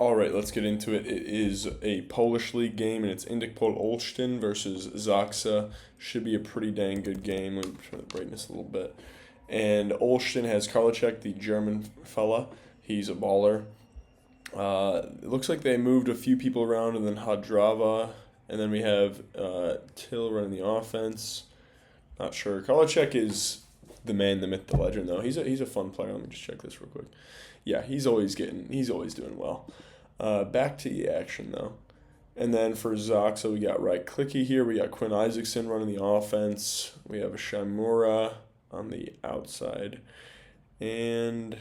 All right, let's get into it. It is a Polish league game, and it's Indykpol Olsztyn versus ZAKSA. Should be a pretty dang good game. Let me turn the brightness a little bit. And Olsztyn has Karlitzek, the German fella. He's a baller. It looks like they moved a few people around, and then Hadrava, and then we have Till running the offense. Not sure. Karlitzek is the man, the myth, the legend, though. He's a fun player. Let me just check this real quick. Yeah, he's always doing well. Back to the action, though. And then for ZAKSA, we got right clicky here. We got Quinn Isaacson running the offense. We have a Shamura on the outside. And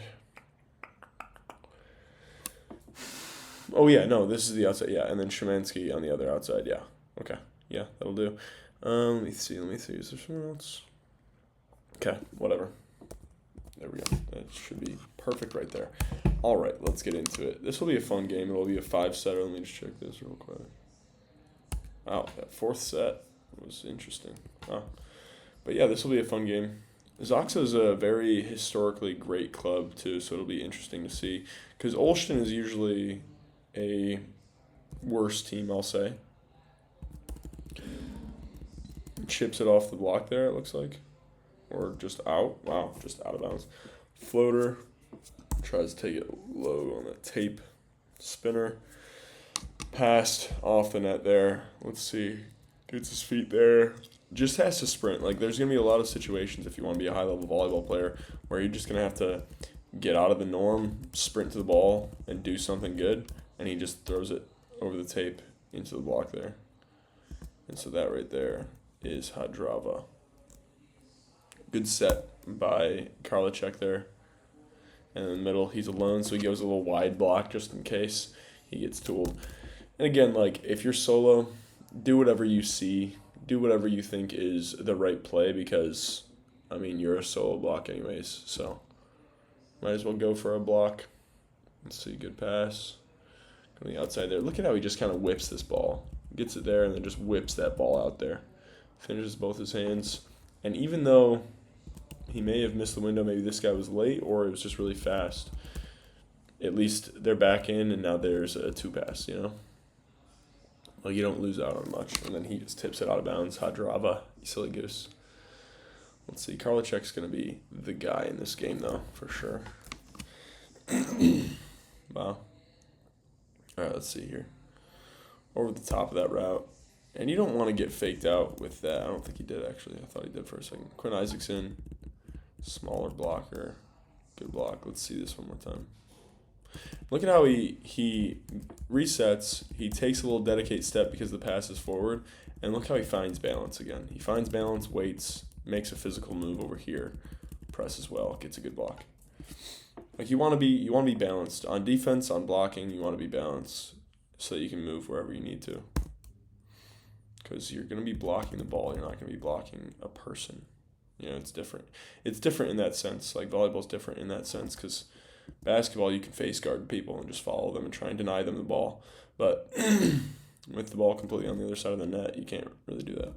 oh, yeah, no, this is the outside, yeah. And then Szymanski on the other outside, yeah. Okay, yeah, that'll do. Let me see. Is there someone else? Okay, whatever. There we go. That should be perfect right there. All right, let's get into it. This will be a fun game. It'll be a 5-setter. Let me just check this real quick. Wow, that fourth set was interesting. Wow. But yeah, this will be a fun game. ZAKSA is a very historically great club, too, so it'll be interesting to see. Because Olsztyn is usually a worse team, I'll say. Chips it off the block there, it looks like. Or just out. Wow, just out of bounds. Floater. Tries to take it low on that tape. Spinner. Passed off the net there. Let's see. Gets his feet there. Just has to sprint. Like, there's going to be a lot of situations if you want to be a high-level volleyball player where you're just going to have to get out of the norm, sprint to the ball, and do something good. And he just throws it over the tape into the block there. And so that right there is Hadrava. Good set by Karlitzek there. And in the middle, he's alone, so he goes a little wide block just in case he gets tooled. And again, like, if you're solo, do whatever you see. Do whatever you think is the right play because, I mean, you're a solo block anyways. So might as well go for a block. Let's see, good pass. Go to the outside there. Look at how he just kind of whips this ball. Gets it there and then just whips that ball out there. Finishes both his hands. And even though he may have missed the window, maybe this guy was late or it was just really fast, at least they're back in and now there's a two-pass, you know? Like, you don't lose out on much. And then he just tips it out of bounds. Hadrava, you silly goose. Let's see. Karlitzek's going to be the guy in this game, though, for sure. Wow. All right, let's see here. Over the top of that route. And you don't want to get faked out with that. I don't think he did, actually. I thought he did for a second. Quinn Isaacson, smaller blocker. Good block. Let's see this one more time. Look at how he resets. He takes a little dedicate step because the pass is forward. And look how he finds balance again. He finds balance, waits, makes a physical move over here, presses well, gets a good block. Like, you want to be balanced. On defense, on blocking, you want to be balanced so that you can move wherever you need to. Because you're going to be blocking the ball. You're not going to be blocking a person. You know, it's different. It's different in that sense. Like, volleyball's different in that sense because basketball, you can face guard people and just follow them and try and deny them the ball. But with the ball completely on the other side of the net, you can't really do that.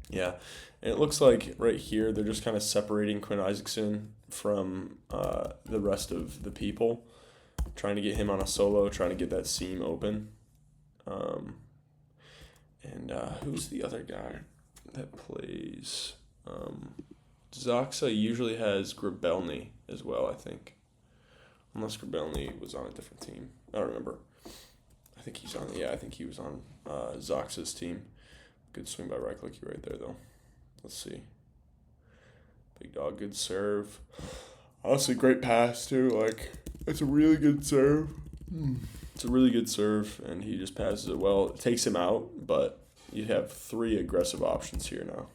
Yeah, and it looks like right here they're just kind of separating Quinn Isaacson from the rest of the people, trying to get him on a solo, trying to get that seam open. And who's the other guy that plays? ZAKSA usually has Grabelny as well, I think. Unless Grabelny was on a different team. I don't remember. I think he was on ZAKSA's team. Good swing by right clicky right there, though. Let's see. Big dog, good serve. Honestly, great pass, too. Like, it's a really good serve. It's a really good serve, and he just passes it well. It takes him out, but you have 3 aggressive options here now.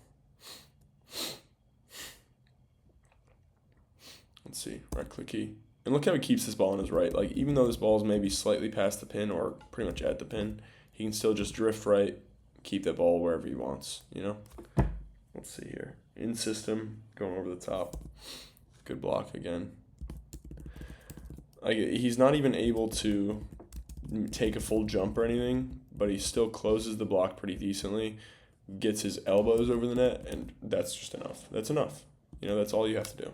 Let's see, right clicky. And look how he keeps this ball on his right. Like, even though this ball is maybe slightly past the pin or pretty much at the pin, he can still just drift right, keep that ball wherever he wants, you know? Let's see here. In system, going over the top. Good block again. He's not even able to take a full jump or anything, but he still closes the block pretty decently, gets his elbows over the net, and that's just enough. That's enough. You know, that's all you have to do.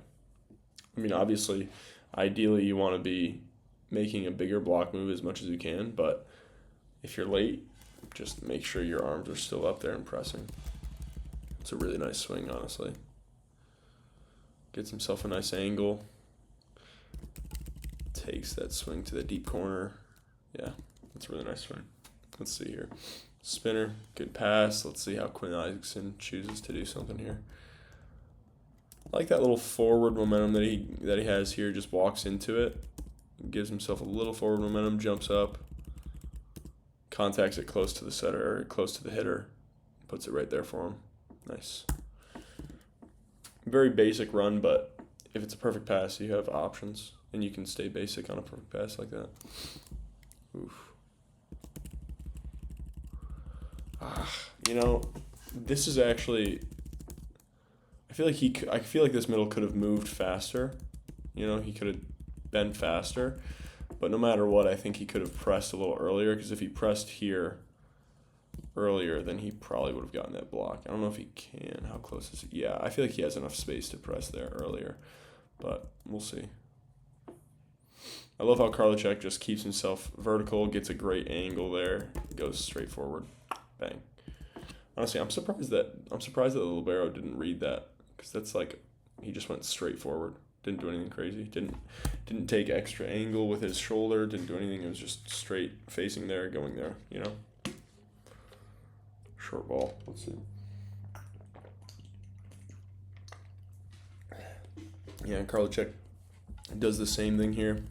I mean, obviously, ideally you want to be making a bigger block move as much as you can, but if you're late, just make sure your arms are still up there and pressing. It's a really nice swing, honestly. Gets himself a nice angle. Takes that swing to the deep corner. Yeah, that's a really nice swing. Let's see here. Spinner, good pass. Let's see how Quinn Isaacson chooses to do something here. I like that little forward momentum that he has here. Just walks into it, gives himself a little forward momentum, jumps up, contacts it close to the setter, or close to the hitter, puts it right there for him. Nice. Very basic run, but if it's a perfect pass, you have options, and you can stay basic on a perfect pass like that. Oof. You know, this is actually. I feel like this middle could have moved faster. You know, he could have been faster, but no matter what, I think he could have pressed a little earlier. Because if he pressed here earlier, then he probably would have gotten that block. I don't know if he can. How close is he? Yeah, I feel like he has enough space to press there earlier, but we'll see. I love how Karlitzek just keeps himself vertical, gets a great angle there, goes straight forward, bang. Honestly, I'm surprised that the libero didn't read that, because that's like he just went straight forward, didn't do anything crazy, didn't take extra angle with his shoulder, didn't do anything. It was just straight facing there, going there. You know, short ball. Let's see. Yeah, Karlitzek does the same thing here.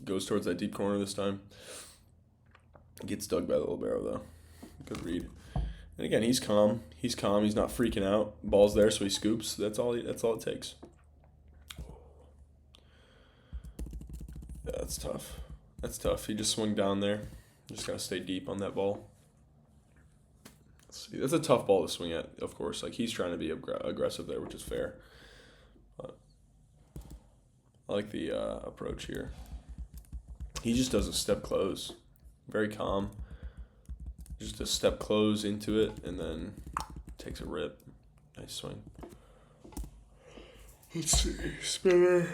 Goes towards that deep corner this time. Gets dug by the libero though. Good read. And again, he's calm. He's not freaking out. Ball's there, so he scoops. That's all it takes. Yeah, that's tough. He just swung down there. Just gotta stay deep on that ball. Let's see. That's a tough ball to swing at, of course. Like, he's trying to be aggressive there, which is fair. But I like the approach here. He just does a step close. Very calm. Just a step close into it, and then takes a rip. Nice swing. Let's see. Spinner.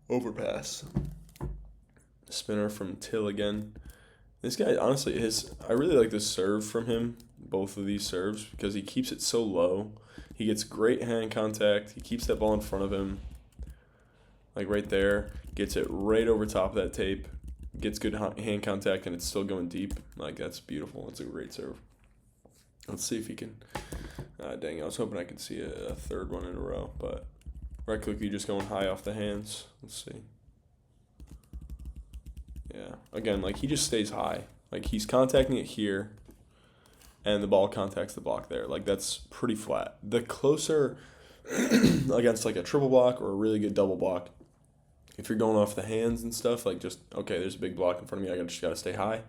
Overpass. Spinner from Till again. This guy, honestly, I really like this serve from him, both of these serves, because he keeps it so low. He gets great hand contact. He keeps that ball in front of him, like right there. Gets it right over top of that tape. Gets good hand contact, and it's still going deep. Like, that's beautiful. That's a great serve. Let's see if he can. Dang it, I was hoping I could see a third one in a row, but right clicky just going high off the hands. Let's see. Yeah, again, like, he just stays high. Like, he's contacting it here, and the ball contacts the block there. Like, that's pretty flat. The closer against, like, a triple block or a really good double block, if you're going off the hands and stuff, like, just, okay, there's a big block in front of me, I just got to stay high.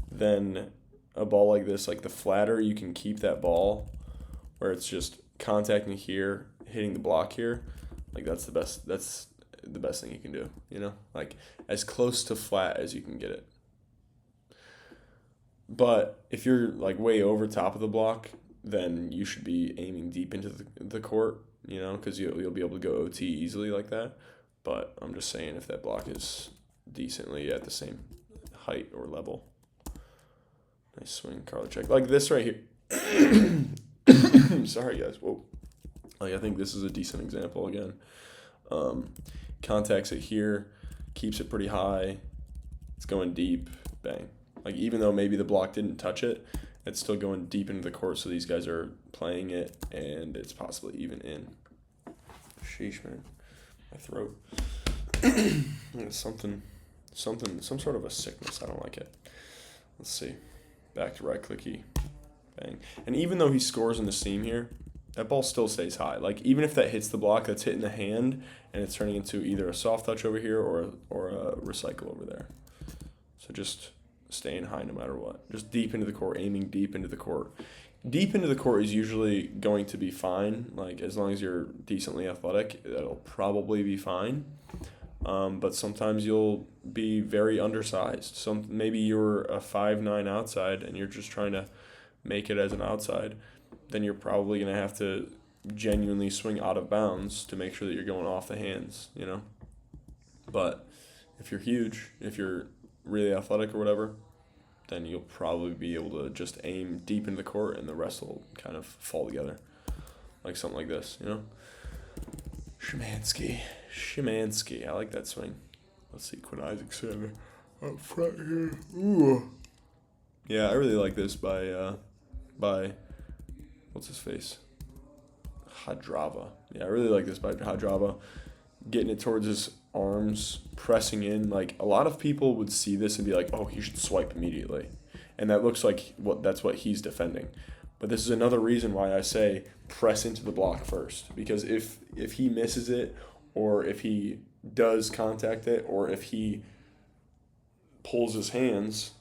Then a ball like this, like, the flatter you can keep that ball, where it's just contacting here, hitting the block here, like, that's the best thing you can do, you know? Like, as close to flat as you can get it. But if you're, like, way over top of the block, then you should be aiming deep into the court, you know, because you'll be able to go OT easily like that. But I'm just saying, if that block is decently at the same height or level. Nice swing, Karlitzek. Like this right here. Sorry, guys. Whoa. Like, I think this is a decent example again. Contacts it here, keeps it pretty high. It's going deep. Bang. Like, even though maybe the block didn't touch it, it's still going deep into the court, so these guys are playing it, and it's possibly even in. Sheesh, man. My throat. Some sort of a sickness. I don't like it. Let's see. Back to right clicky. Bang. And even though he scores in the seam here, that ball still stays high. Like, even if that hits the block, that's hitting the hand, and it's turning into either a soft touch over here or a recycle over there. So just staying high no matter what. Just deep into the court, aiming deep into the court. Deep into the court is usually going to be fine. Like, as long as you're decently athletic, that'll probably be fine. But sometimes you'll be very undersized. Maybe you're a 5'9" outside and you're just trying to make it as an outside. Then you're probably going to have to genuinely swing out of bounds to make sure that you're going off the hands, you know? But if you're huge, if you're really athletic or whatever, then you'll probably be able to just aim deep into the court and the rest will kind of fall together. Like something like this, you know? Szymanski. I like that swing. Let's see, Quinn Isaacson up front here. Ooh. Yeah, I really like this by what's his face? Hadrava. Yeah, I really like this by Hadrava. Getting it towards his arms, pressing in. Like, a lot of people would see this and be like, oh, he should swipe immediately. And that looks like that's what he's defending. But this is another reason why I say press into the block first. Because if he misses it, or if he does contact it, or if he pulls his hands,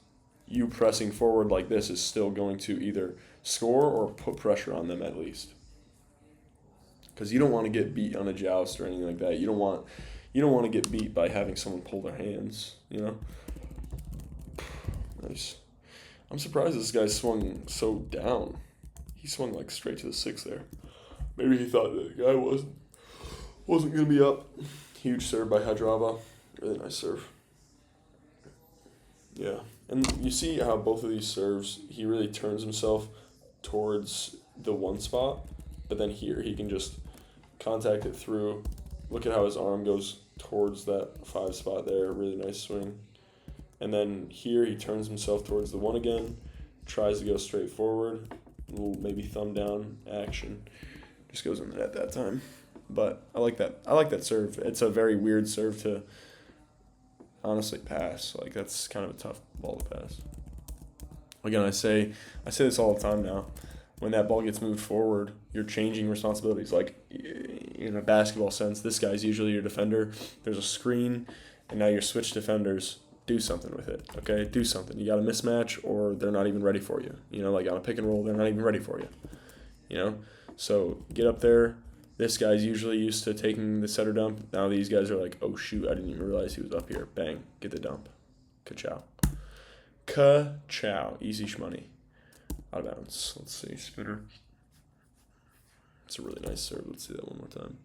you pressing forward like this is still going to either score or put pressure on them at least. Because you don't want to get beat on a joust or anything like that. You don't want to get beat by having someone pull their hands, you know? Nice. I'm surprised this guy swung so down. He swung like straight to the 6 there. Maybe he thought that the guy wasn't going to be up. Huge serve by Hadrava. Really nice serve. Yeah. And you see how both of these serves, he really turns himself towards the one spot, but then here he can just contact it through. Look at how his arm goes towards that 5 spot there. Really nice swing. And then here he turns himself towards the 1 again, tries to go straight forward, little maybe thumb down action. Just goes in the net that time. But I like that. I like that serve. It's a very weird serve to honestly pass. Like, that's kind of a tough ball to pass. Again, I say this all the time now. When that ball gets moved forward, you're changing responsibilities. Like, in a basketball sense, this guy's usually your defender. There's a screen, and now you're switch defenders. Do something with it, okay? Do something. You got a mismatch, or they're not even ready for you. You know, like on a pick and roll, they're not even ready for you. You know? So get up there. This guy's usually used to taking the setter dump. Now these guys are like, oh, shoot, I didn't even realize he was up here. Bang, get the dump. Ka-chow. Ka-chow. Easy shmoney. Out of bounds. Let's see, spinner. It's a really nice serve. Let's see that one more time.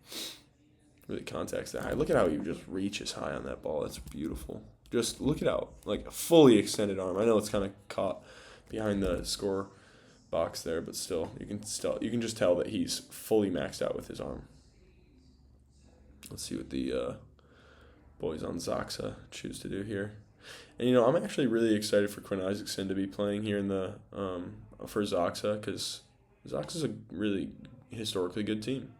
Really contacts that high. Look at how he just reaches high on that ball. That's beautiful. Just look at how, like, a fully extended arm. I know it's kind of caught behind the score box there, but still, you can just tell that he's fully maxed out with his arm. Let's see what the boys on ZAKSA choose to do here. And, you know, I'm actually really excited for Quinn Isaacson to be playing here in the for ZAKSA, because ZAKSA's a really historically good team.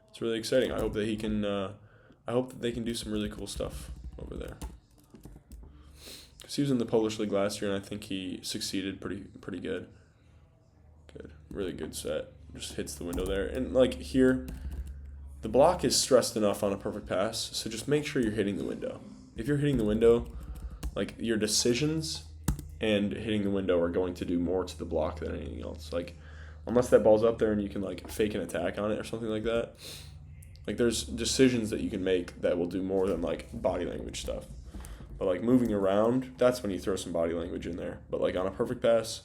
It's really exciting. I hope that he can. I hope that they can do some really cool stuff over there. Because he was in the Polish league last year, and I think he succeeded pretty good. Good, really good set. Just hits the window there, and like here, the block is stressed enough on a perfect pass. So just make sure you're hitting the window. If you're hitting the window, like, your decisions and hitting the window are going to do more to the block than anything else. Like, unless that ball's up there and you can, like, fake an attack on it or something like that. Like, there's decisions that you can make that will do more than, like, body language stuff. But, like, moving around, that's when you throw some body language in there. But, like, on a perfect pass,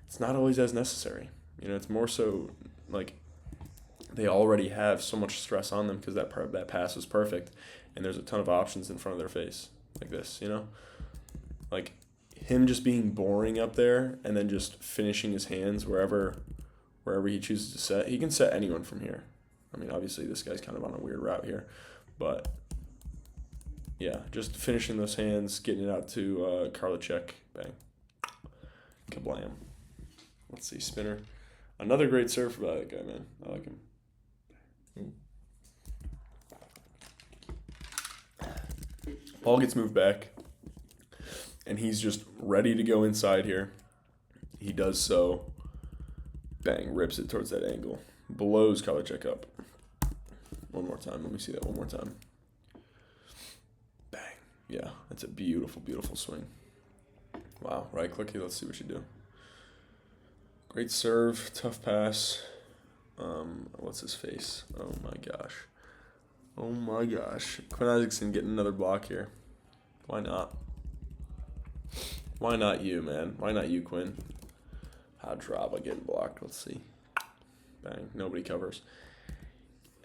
it's not always as necessary. You know, it's more so, like, they already have so much stress on them because that pass was perfect, and there's a ton of options in front of their face, like this, you know? Like, him just being boring up there and then just finishing his hands wherever he chooses to set. He can set anyone from here. I mean, obviously this guy's kind of on a weird route here, but yeah, just finishing those hands, getting it out to Karlitzek. Bang. Kablam. Let's see, spinner. Another great serve by that guy, man. I like him. Ball gets moved back, and he's just ready to go inside here. He does so. Bang, rips it towards that angle. Blows Karlitzek up. One more time. Let me see that one more time. Bang. Yeah, that's a beautiful, beautiful swing. Wow, right clicky. Let's see what you do. Great serve, tough pass. What's his face? Oh my gosh. Oh my gosh. Quinn Isaacson getting another block here. Why not? Why not you, man? Why not you, Quinn? Hadrava getting blocked. Let's see. Bang. Nobody covers.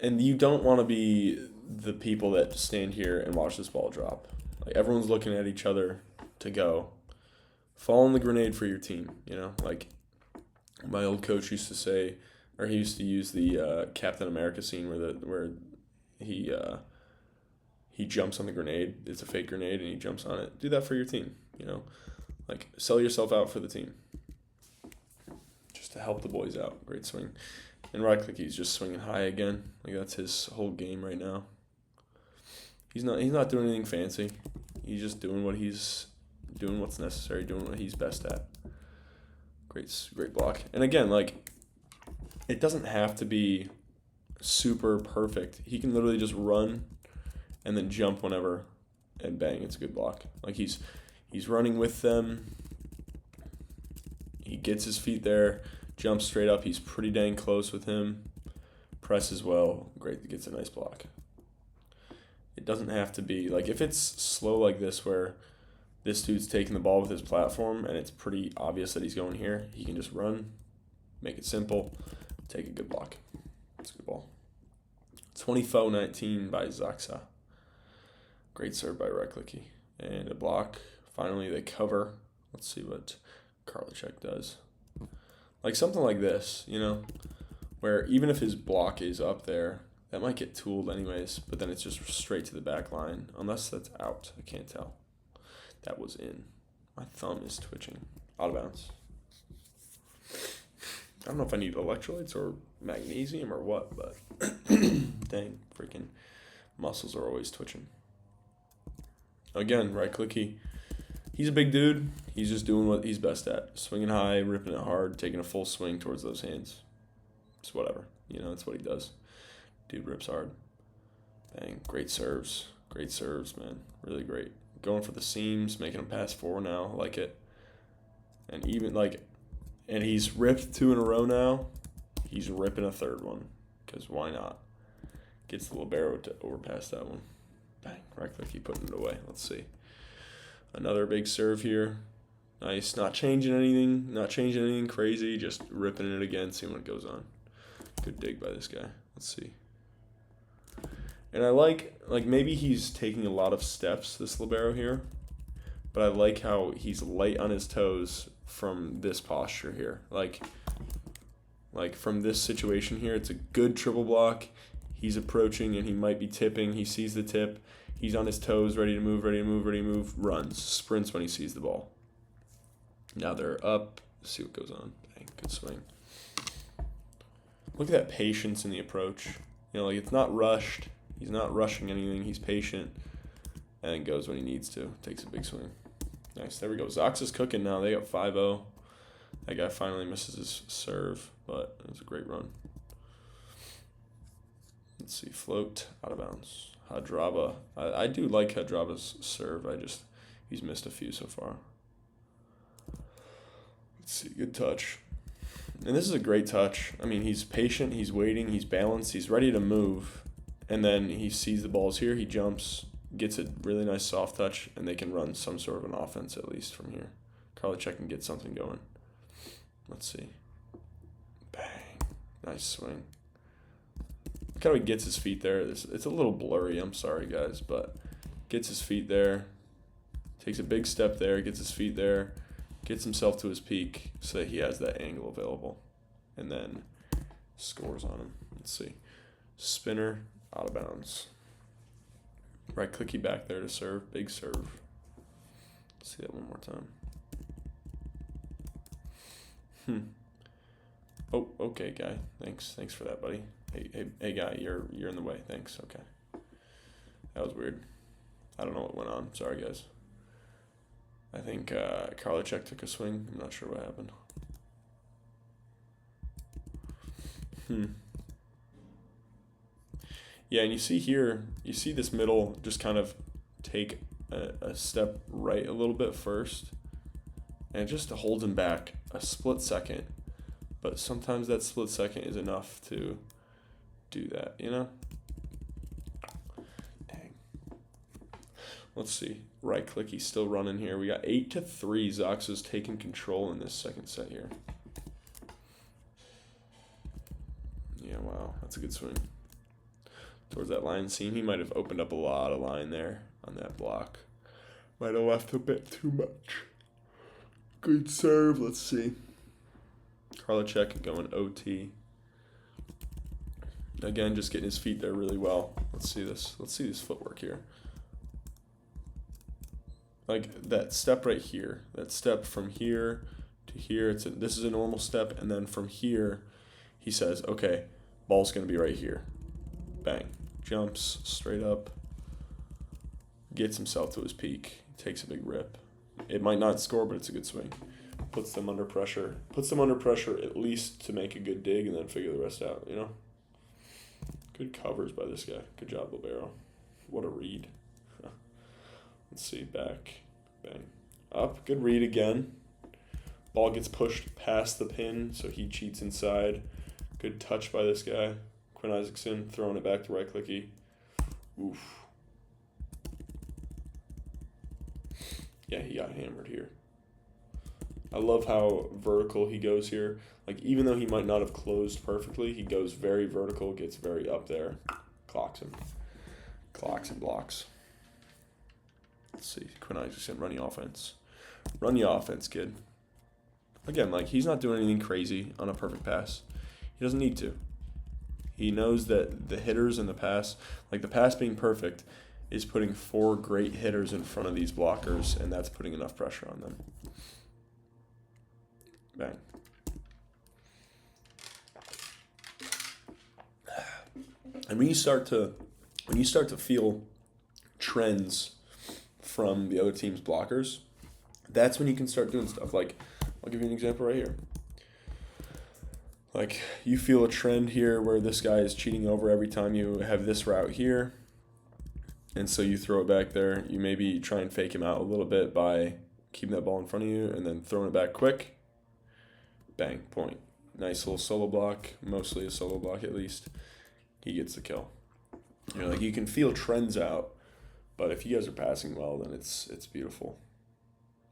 And you don't want to be the people that stand here and watch this ball drop. Like, everyone's looking at each other to go. Fall in the grenade for your team, you know? Like, my old coach used to say, or he used to use the Captain America scene where he jumps on the grenade. It's a fake grenade, and he jumps on it. Do that for your team, you know? Like, sell yourself out for the team. Just to help the boys out. Great swing. And right click, he's just swinging high again. Like, that's his whole game right now. He's not doing anything fancy. He's just doing what's necessary, doing what he's best at. Great block. And again, like, it doesn't have to be super perfect. He can literally just run and then jump whenever, and bang, it's a good block. Like, he's running with them. He gets his feet there, jumps straight up. He's pretty dang close with him. Presses well. Great, gets a nice block. It doesn't have to be, like, if it's slow like this where this dude's taking the ball with his platform and it's pretty obvious that he's going here, he can just run, make it simple, take a good block. It's a good ball. 24-19 by ZAKSA. Great serve by Reklicki. And a block. Finally, they cover. Let's see what Karlitzek does. Like, something like this, you know, where even if his block is up there, that might get tooled anyways, but then it's just straight to the back line. Unless that's out. I can't tell. That was in. My thumb is twitching. Out of bounds. I don't know if I need electrolytes or magnesium or what, but dang, freaking muscles are always twitching. Again, right clicky. He's a big dude. He's just doing what he's best at. Swinging high, ripping it hard, taking a full swing towards those hands. It's whatever. You know, that's what he does. Dude rips hard. Bang. Great serves. Great serves, man. Really great. Going for the seams, making him pass 4 now. I like it. And even, like, and he's ripped 2 in a row now. He's ripping a third one. Because why not? Gets the libero to overpass that one. Bang. Right click, keep putting it away. Let's see. Another big serve here. Nice. Not changing anything. Not changing anything crazy. Just ripping it again. Seeing what goes on. Good dig by this guy. Let's see. And I like maybe he's taking a lot of steps, this libero here. But I like how he's light on his toes from this posture here. Like from this situation here, it's a good triple block. He's approaching and he might be tipping. He sees the tip. He's on his toes, ready to move, runs. Sprints when he sees the ball. Now they're up. Let's see what goes on. Dang, good swing. Look at that patience in the approach. You know, like, it's not rushed. He's not rushing anything. He's patient. And then goes when he needs to. Takes a big swing. Nice. There we go. ZAKSA's cooking now. They got 5-0. That guy finally misses his serve, but it was a great run. Let's see. Float. Out of bounds. Hadraba. I do like Hadraba's serve. He's missed a few so far. Let's see. Good touch. And this is a great touch. I mean, he's patient. He's waiting. He's balanced. He's ready to move. And then he sees the balls here. He jumps, gets a really nice soft touch, and they can run some sort of an offense at least from here. Karlitzek can get something going. Let's see. Bang. Nice swing. Look how he gets his feet there. It's a little blurry. I'm sorry, guys, but gets his feet there. Takes a big step there. Gets his feet there. Gets himself to his peak so that he has that angle available. And then scores on him. Let's see. Spinner. Out of bounds. Right clicky back there to serve. Big serve. Let's see that one more time. Oh, okay, guy. Thanks for that, buddy. Hey, guy. You're in the way. Thanks. Okay. That was weird. I don't know what went on. Sorry, guys. I think Karlitzek took a swing. I'm not sure what happened. Yeah, and you see here, you see this middle just kind of take a step right a little bit first. And it just holds him back a split second. But sometimes that split second is enough to do that, you know? Dang. Let's see. Right click, he's still running here. We got 8-3. ZAKSA's taking control in this second set here. Yeah, wow. That's a good swing. towards that line seam. He might have opened up a lot of line there on that block. Might have left a bit too much. Good serve. Let's see. Karlitzek going OT. Again, just getting his feet there really well. Let's see this. Let's see this footwork here. Like that step right here. That step from here to here. This is a normal step, and then from here, he says, "Okay, ball's gonna be right here." Bang. Jumps straight up. Gets himself to his peak. Takes a big rip. It might not score, but it's a good swing. Puts them under pressure. Puts them under pressure at least to make a good dig and then figure the rest out, you know? Good covers by this guy. Good job, Libero. What a read. Let's see. Back. Bang. Up. Good read again. Ball gets pushed past the pin, so he cheats inside. Good touch by this guy. Quinn Isaacson throwing it back to right clicky. Oof. Yeah, he got hammered here. I love how vertical he goes here. Like, even though he might not have closed perfectly, he goes very vertical, gets very up there. Clocks him. Clocks and blocks. Let's see. Quinn Isaacson, run the offense. Run the offense, kid. Again, like, he's not doing anything crazy on a perfect pass. He doesn't need to. He knows that the hitters in the pass, like the pass being perfect, is putting 4 great hitters in front of these blockers, and that's putting enough pressure on them. Bang. And when you start to feel trends from the other team's blockers, that's when you can start doing stuff. Like, I'll give you an example right here. Like, you feel a trend here where this guy is cheating over every time you have this route here. And so you throw it back there. You maybe try and fake him out a little bit by keeping that ball in front of you and then throwing it back quick. Bang, point. Nice little solo block, mostly a solo block at least. He gets the kill. You know, like, you can feel trends out, but if you guys are passing well, then it's beautiful.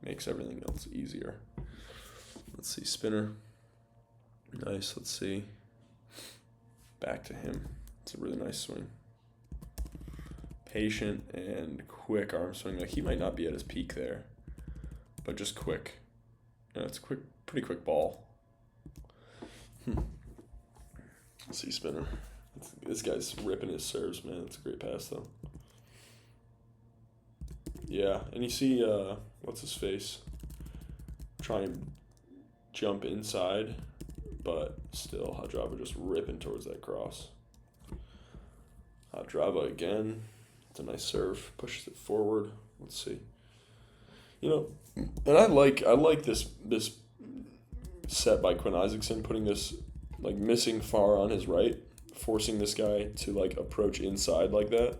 Makes everything else easier. Let's see, spinner. Nice, let's see. Back to him. It's a really nice swing. Patient and quick arm swing. Like, he might not be at his peak there, but just quick. You know, it's a pretty quick ball. Let's see, spinner. This guy's ripping his serves, man. It's a great pass, though. Yeah, and you see, what's his face? Try and jump inside, but still, Hadrava just ripping towards that cross. Hadrava again. It's a nice serve. Pushes it forward. Let's see. You know, and I like this set by Quinn Isaacson, putting this, like, missing far on his right, forcing this guy to, like, approach inside like that.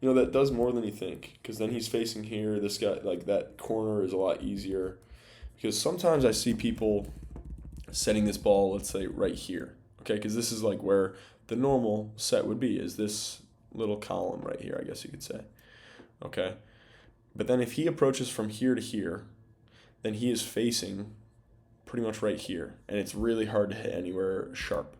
You know, that does more than you think, because then he's facing here. This guy, like, that corner is a lot easier, because sometimes I see people setting this ball, let's say, right here, okay, because this is, like, where the normal set would be, is this little column right here, I guess you could say, okay? But then if he approaches from here to here, then he is facing pretty much right here, and it's really hard to hit anywhere sharp.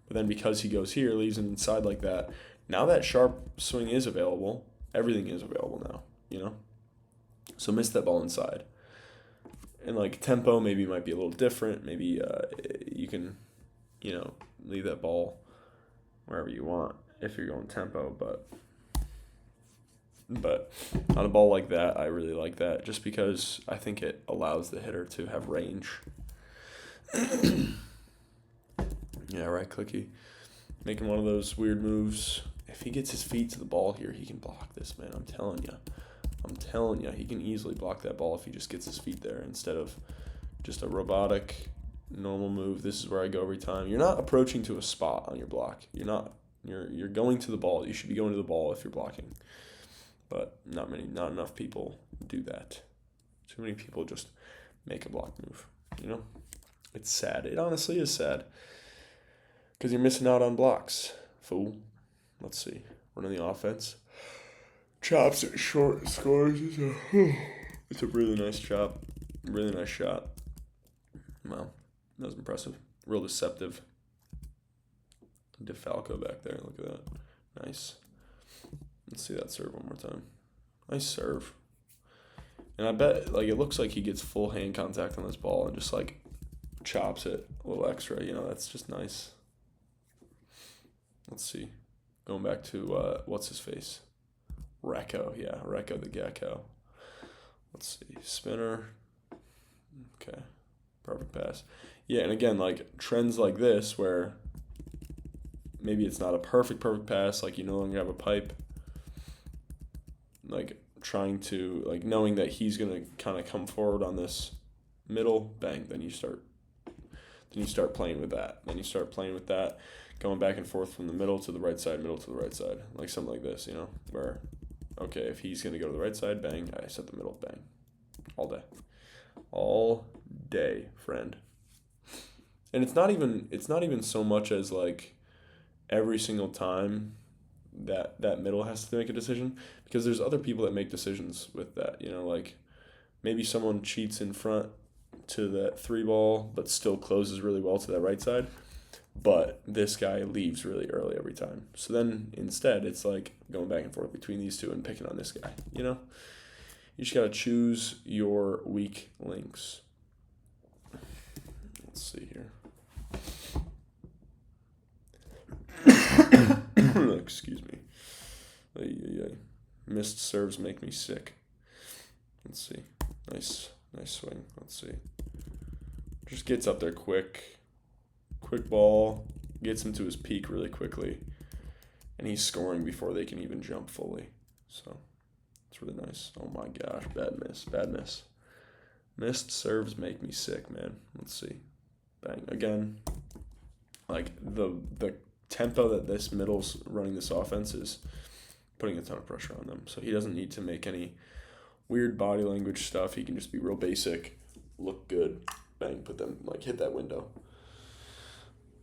But then because he goes here, leaves it inside like that, now that sharp swing is available. Everything is available now, you know? So miss that ball inside. And, like, tempo maybe might be a little different. Maybe you can, you know, leave that ball wherever you want if you're going tempo. But on a ball like that, I really like that, just because I think it allows the hitter to have range. Yeah, right clicky. Making one of those weird moves. If he gets his feet to the ball here, he can block this, man. I'm telling you, he can easily block that ball if he just gets his feet there instead of just a robotic, normal move. This is where I go every time. You're not approaching to a spot on your block. You're not. You're going to the ball. You should be going to the ball if you're blocking. But not enough people do that. Too many people just make a block move, you know? It's sad. It honestly is sad. Because you're missing out on blocks, fool. Let's see. Running the offense. Chops it short, scores. It's a really nice chop. Really nice shot. Wow. That was impressive. Real deceptive. DeFalco back there. Look at that. Nice. Let's see that serve one more time. Nice serve. And I bet, like, it looks like he gets full hand contact on this ball and just, like, chops it a little extra. You know, that's just nice. Let's see. Going back to, what's his face? Recco. Yeah, Recco the Gecko. Let's see. Spinner. Okay. Perfect pass. Yeah, and again, like, trends like this where maybe it's not a perfect pass, like you no longer have a pipe, like trying to, like, knowing that he's going to kind of come forward on this middle, bang, then you start playing with that. Then you start playing with that, going back and forth from the middle to the right side, middle to the right side, like something like this, you know, where, okay, if he's going to go to the right side, bang, I set the middle, bang, all day. All day, friend. And it's not even so much as, like, every single time that middle has to make a decision, because there's other people that make decisions with that, you know, like maybe someone cheats in front to that 3 ball but still closes really well to that right side, but this guy leaves really early every time. So then instead it's like going back and forth between these two and picking on this guy, you know? You just got to choose your weak links. Let's see here. Excuse me. Missed serves make me sick. Let's see. Nice swing. Let's see. Just gets up there quick. Quick ball. Gets him to his peak really quickly. And he's scoring before they can even jump fully. So, it's really nice. Oh my gosh. Bad miss. Missed serves make me sick, man. Let's see. Bang. Again. Like, the tempo that this middle's running this offense is putting a ton of pressure on them. So he doesn't need to make any weird body language stuff. He can just be real basic, look good, bang, put them, like, hit that window.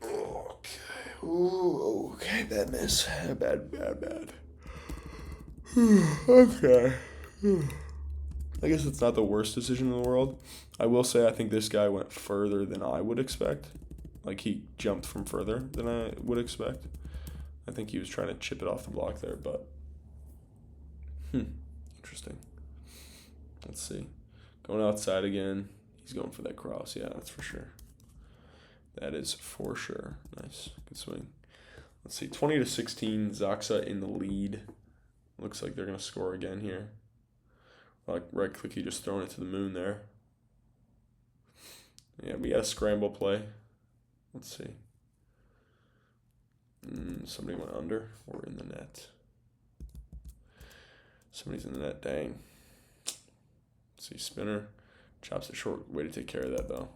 Okay. Ooh, okay, bad miss. Bad. Okay. I guess it's not the worst decision in the world. I will say I think this guy went further than I would expect. Like, he jumped from further than I would expect. I think he was trying to chip it off the block there, but interesting. Let's see. Going outside again. He's going for that cross. Yeah, that's for sure. That is for sure. Nice. Good swing. Let's see. 20-16. ZAKSA in the lead. Looks like they're going to score again here. Like, right click, he just throwing it to the moon there. Yeah, we got a scramble play. Let's see. Somebody went under or in the net. Somebody's in the net, dang. Let's see, spinner. Chops it short. Way to take care of that, though.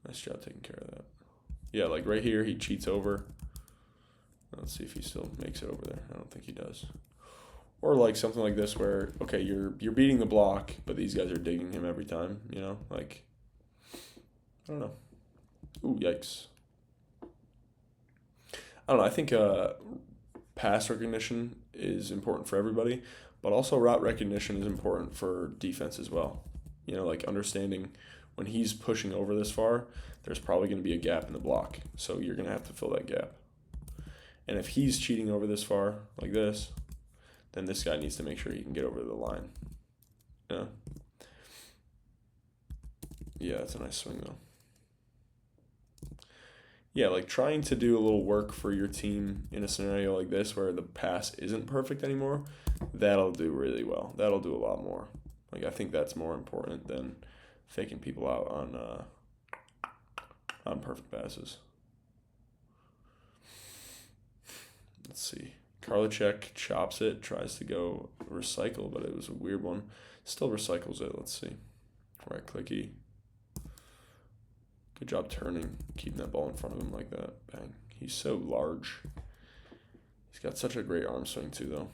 Nice job taking care of that. Yeah, like right here, he cheats over. Let's see if he still makes it over there. I don't think he does. Or like something like this where, okay, you're beating the block, but these guys are digging him every time, you know? Like, I don't know. Ooh, yikes. I don't know. I think pass recognition is important for everybody, but also route recognition is important for defense as well. You know, like understanding when he's pushing over this far, there's probably going to be a gap in the block. So you're going to have to fill that gap. And if he's cheating over this far, like this, then this guy needs to make sure he can get over the line. Yeah. Yeah, that's a nice swing, though. Yeah, like trying to do a little work for your team in a scenario like this where the pass isn't perfect anymore, that'll do really well. That'll do a lot more. Like, I think that's more important than faking people out on perfect passes. Let's see. Karlitzek chops it, tries to go recycle, but it was a weird one. Still recycles it. Let's see. Right clicky. Good job turning, keeping that ball in front of him like that. Bang. He's so large. He's got such a great arm swing too, though.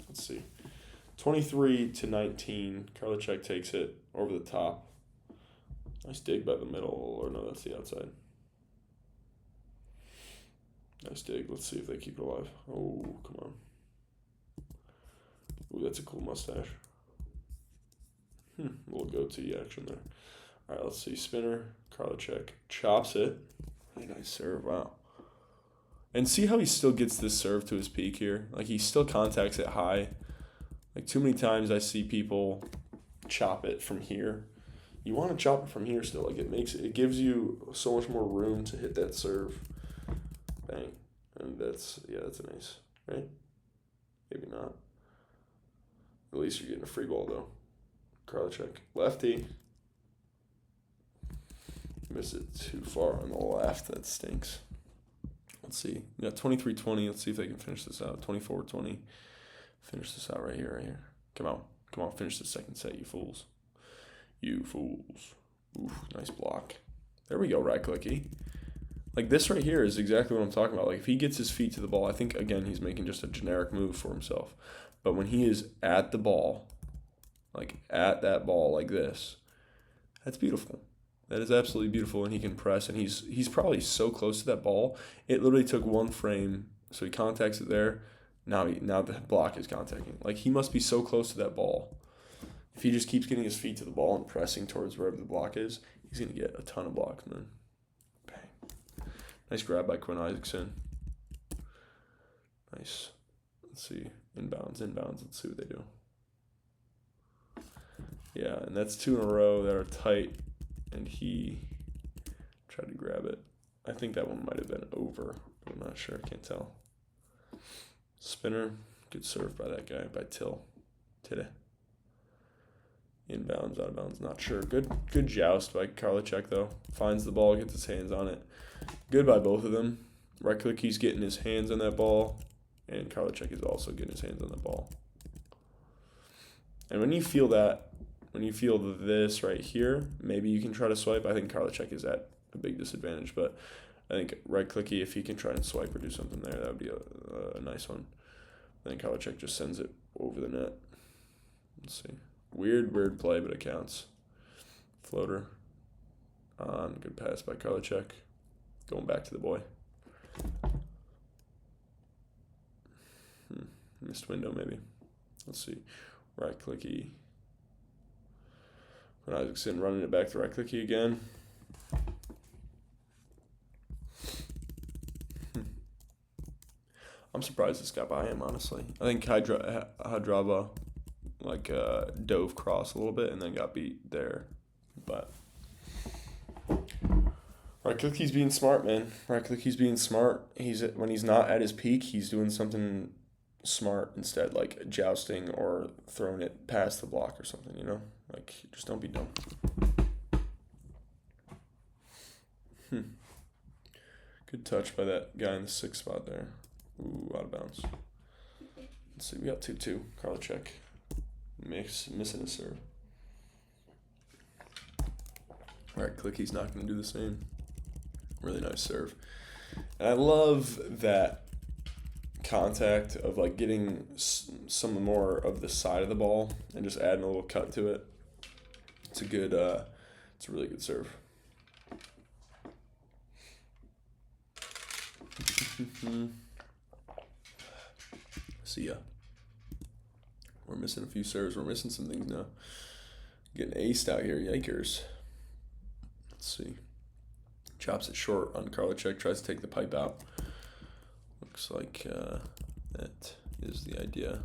Let's see. 23-19. Karlitzek takes it over the top. Nice dig by the middle, or no, that's the outside. Nice dig. Let's see if they keep it alive. Oh, come on. Ooh, that's a cool mustache. Little goatee action there. All right, let's see. Spinner. Karlitzek chops it. Really nice serve. Wow. And see how he still gets this serve to his peak here? Like, he still contacts it high. Like, too many times I see people chop it from here. You want to chop it from here still. Like, it gives you so much more room to hit that serve. Bang. And that's a nice, right? Maybe not. At least you're getting a free ball, though. Karlitzek. Lefty. Missed it too far on the left. That stinks. Let's see. We got 23-20. Let's see if they can finish this out. 24-20. Finish this out right here. Come on. Finish the second set, you fools. You fools. Oof, nice block. There we go, right clicky. Like, this right here is exactly what I'm talking about. Like, if he gets his feet to the ball, I think, again, he's making just a generic move for himself. But when he is at the ball, like, at that ball like this, that's beautiful. That is absolutely beautiful, and he can press, and he's probably so close to that ball. It literally took one frame, so he contacts it there. Now the block is contacting. Like, he must be so close to that ball. If he just keeps getting his feet to the ball and pressing towards wherever the block is, he's going to get a ton of blocks, man. Bang. Nice grab by Olsztyn. Nice. Let's see. Inbounds. Let's see what they do. Yeah, and that's 2 in a row that are tight, and he tried to grab it. I think that one might have been over, but I'm not sure. I can't tell. Spinner. Good serve by that guy, by Tide. Inbounds, out of bounds, not sure. Good joust by Karlitzek, though. Finds the ball, gets his hands on it. Good by both of them. Right click, he's getting his hands on that ball, and Karlitzek is also getting his hands on the ball. And when you feel this right here, maybe you can try to swipe. I think Karlitzek is at a big disadvantage, but I think right clicky, if he can try and swipe or do something there, that would be a nice one. I think Karlitzek just sends it over the net. Let's see. Weird play, but it counts. Floater. On. Good pass by Karlitzek. Going back to the boy. Missed window, maybe. Let's see. Right clicky. Olsztyn running it back to right clicky again. I'm surprised this got by him, honestly. I think Hadrava dove cross a little bit and then got beat there. But right click, he's being smart, man. Right click, he's being smart. When he's not at his peak, he's doing something smart instead, like jousting or throwing it past the block or something, you know? Like, just don't be dumb. Good touch by that guy in the 6th spot there. Ooh, out of bounds. Let's see, we got 2-2. Karlitzek missing a serve. All right, click, he's not going to do the same. Really nice serve. And I love that contact of, like, getting some more of the side of the ball and just adding a little cut to it. It's a really good serve. See ya. We're missing a few serves. We're missing some things now. Getting aced out here. Yikers. Let's see. Chops it short on Karlitzek. Tries to take the pipe out. Looks like that is the idea.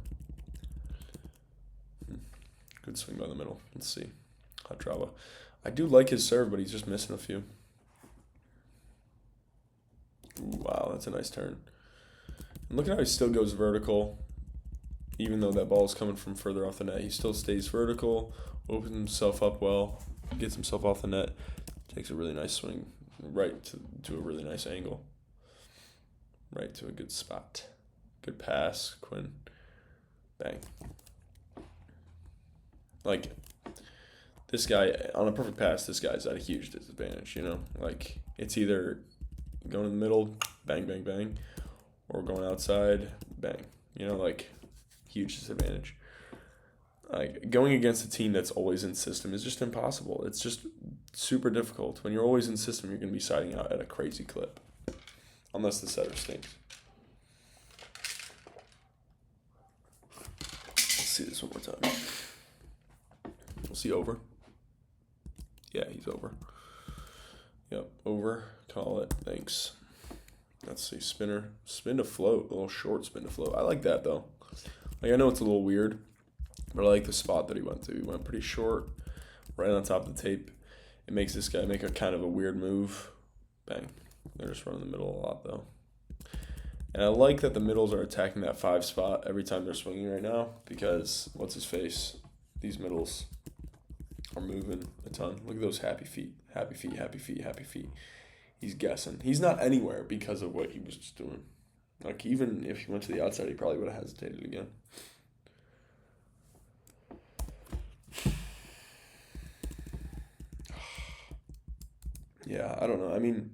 Good swing by the middle. Let's see. Hadrava. I do like his serve, but he's just missing a few. Ooh, wow, that's a nice turn. And look at how he still goes vertical. Even though that ball is coming from further off the net, he still stays vertical, opens himself up well, gets himself off the net, takes a really nice swing right to a really nice angle. Right to a good spot. Good pass, Quinn. Bang. Like, this guy, on a perfect pass, this guy's at a huge disadvantage, you know? Like, it's either going in the middle, bang, bang, bang, or going outside, bang. You know, like, huge disadvantage. Like, going against a team that's always in system is just impossible. It's just super difficult. When you're always in system, you're going to be siding out at a crazy clip. Unless the setter stinks. Let's see this one more time. We'll see over. Yeah, he's over. Yep, over. Call it. Thanks. Let's see, spinner. Spin to float. A little short spin to float. I like that, though. Like, I know it's a little weird, but I like the spot that he went to. He went pretty short, right on top of the tape. It makes this guy make a kind of a weird move. Bang. They're just running the middle a lot, though. And I like that the middles are attacking that 5 spot every time they're swinging right now because, what's his face? These middles are moving a ton. Look at those happy feet. Happy feet, happy feet, happy feet. He's guessing. He's not anywhere because of what he was just doing. Like, even if he went to the outside, he probably would have hesitated again. Yeah, I don't know. I mean,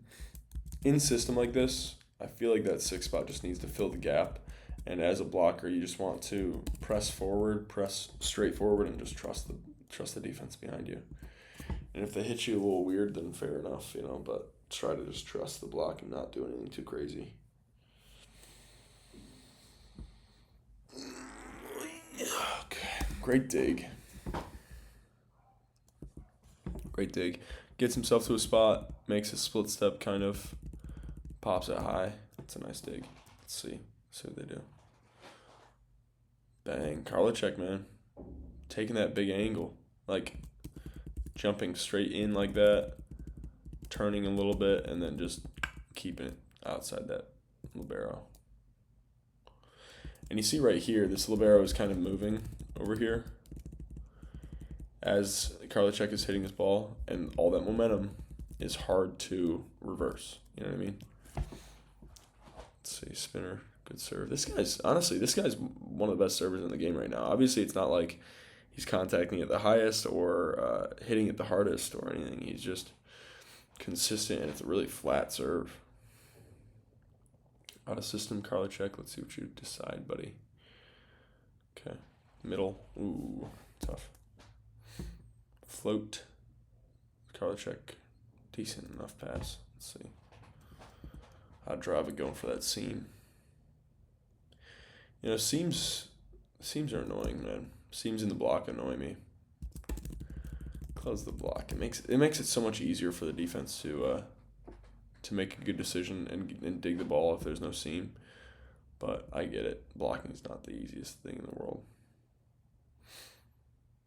in a system like this, I feel like that 6 spot just needs to fill the gap. And as a blocker, you just want to press forward, press straight forward, and just trust the defense behind you. And if they hit you a little weird, then fair enough, but try to just trust the block and not do anything too crazy. Okay, great dig. Great dig. Gets himself to a spot, makes a split step kind of, pops it high. That's a nice dig. Let's see what they do. Bang. Karlitzek, man. Taking that big angle. Like, jumping straight in like that, turning a little bit, and then just keeping it outside that libero. And you see right here, this libero is kind of moving over here as Karlitzek is hitting his ball, and all that momentum is hard to reverse. You know what I mean? Let's see, spinner, good serve. This guy's one of the best servers in the game right now. Obviously, it's not like he's contacting it the highest or hitting it the hardest or anything. He's just consistent, and it's a really flat serve. Out of system, Karlitzek. Let's see what you decide, buddy. Okay, middle. Ooh, tough. Float. Karlitzek, decent enough pass. Let's see. I'd drive it going for that seam. Seams are annoying, man. Seams in the block annoy me. Close the block. It makes it so much easier for the defense to make a good decision and dig the ball if there's no seam. But I get it. Blocking is not the easiest thing in the world.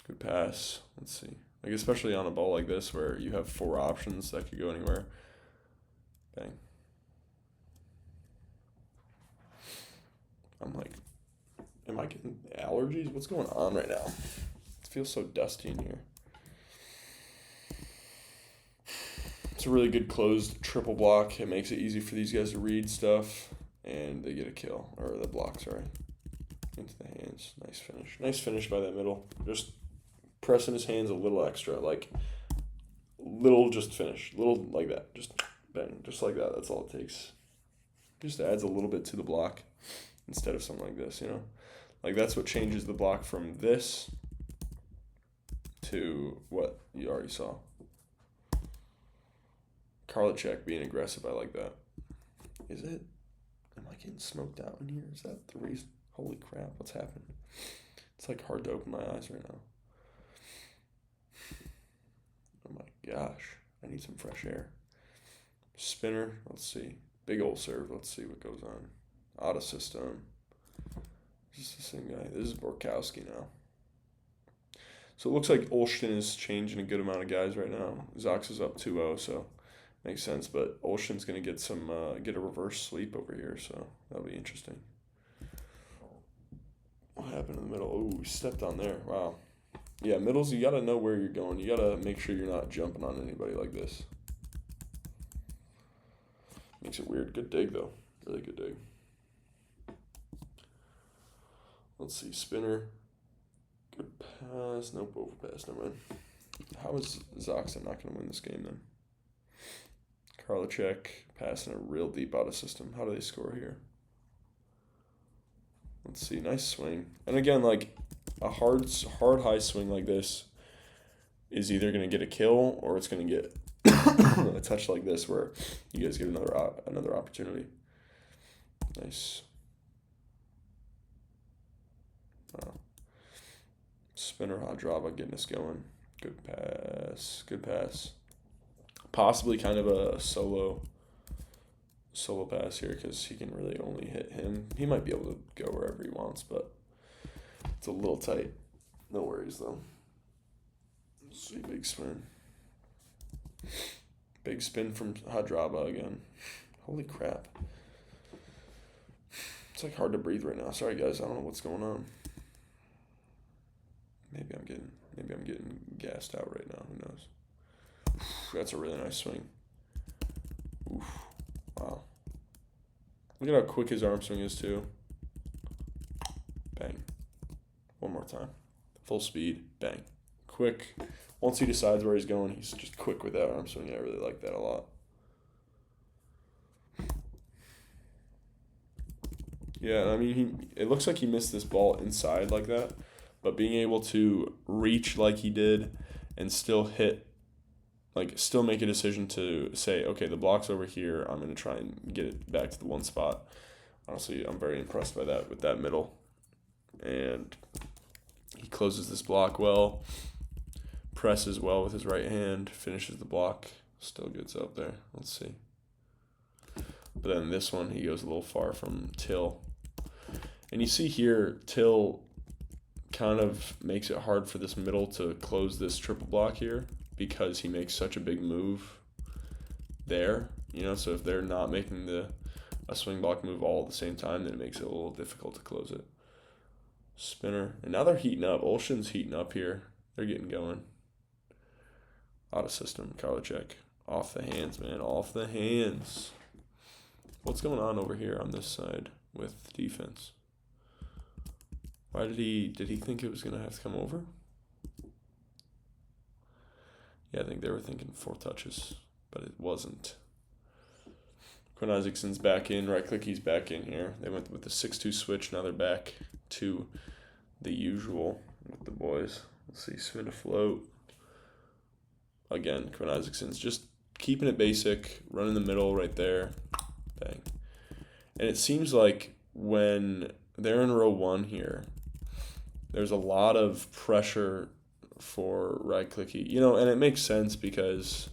Good pass. Let's see. Like, especially on a ball like this where you have 4 options that could go anywhere. Bang. I'm like, am I getting allergies? What's going on right now? It feels so dusty in here. It's a really good closed triple block. It makes it easy for these guys to read stuff, and they get a kill. Or the block, sorry. Into the hands. Nice finish. Nice finish by that middle. Just pressing his hands a little extra. Like, little just finish. Little like that. Just bang. Just like that. That's all it takes. Just adds a little bit to the block instead of something like this, Like, that's what changes the block from this to what you already saw. Karlitzek being aggressive, I like that. Is it? Am I getting smoked out in here? Is that the reason? Holy crap, what's happening? It's like hard to open my eyes right now. Oh my gosh, I need some fresh air. Spinner, let's see. Big old serve, let's see what goes on. Out of system. Is this the same guy? This is Borkowski now. So it looks like Olsztyn is changing a good amount of guys right now. ZAKSA's up 2-0, so makes sense. But Olsztyn's going to get a reverse sweep over here, so that'll be interesting. What happened in the middle? Oh, we stepped on there. Wow. Yeah, middles, you got to know where you're going. You got to make sure you're not jumping on anybody like this. Makes it weird. Good dig, though. Really good dig. Let's see. Spinner. Good pass. Nope, overpass. Never mind. How is ZAKSA not going to win this game, then? Karlitzek passing it real deep out of system. How do they score here? Let's see. Nice swing. And again, like, a hard high swing like this is either going to get a kill or it's going to get a touch like this where you guys get another opportunity. Nice. Wow. Spinner hot drop getting us going. Good pass. Good pass. Possibly kind of a solo pass here because he can really only hit him. He might be able to go wherever he wants, but it's a little tight. No worries, though. Let's see, big spin. Big spin from Hadraba again. Holy crap. It's like hard to breathe right now. Sorry, guys. I don't know what's going on. Maybe I'm getting gassed out right now. Who knows? That's a really nice swing. Oof. Wow. Look at how quick his arm swing is, too. Bang. One more time. Full speed. Bang. Quick. Once he decides where he's going, he's just quick with that arm swing. I really like that a lot. Yeah, I mean, it looks like he missed this ball inside like that, but being able to reach like he did and still hit, like still make a decision to say, okay, the block's over here, I'm going to try and get it back to the one spot. Honestly, I'm very impressed by that with that middle. And he closes this block well, presses well with his right hand, finishes the block, still gets up there. Let's see. But then this one, he goes a little far from Till. And you see here, Till kind of makes it hard for this middle to close this triple block here because he makes such a big move there. You know, so if they're not making a swing block move all at the same time, then it makes it a little difficult to close it. Spinner. And now they're heating up. Olsztyn's heating up here. They're getting going. Out of system. Karlitzek. Off the hands, man. Off the hands. What's going on over here on this side with defense? Why did he think it was going to have to come over? Yeah, I think they were thinking 4 touches, but it wasn't. Quinn Isaacson's back in, right click, he's back in here. They went with the 6-2 switch, now they're back to the usual with the boys. Let's see, spin a float. Again, Quinn Isaacson's just keeping it basic, running the middle right there. Bang. And it seems like when they're in row 1 here, there's a lot of pressure for right clicky. You know, and it makes sense because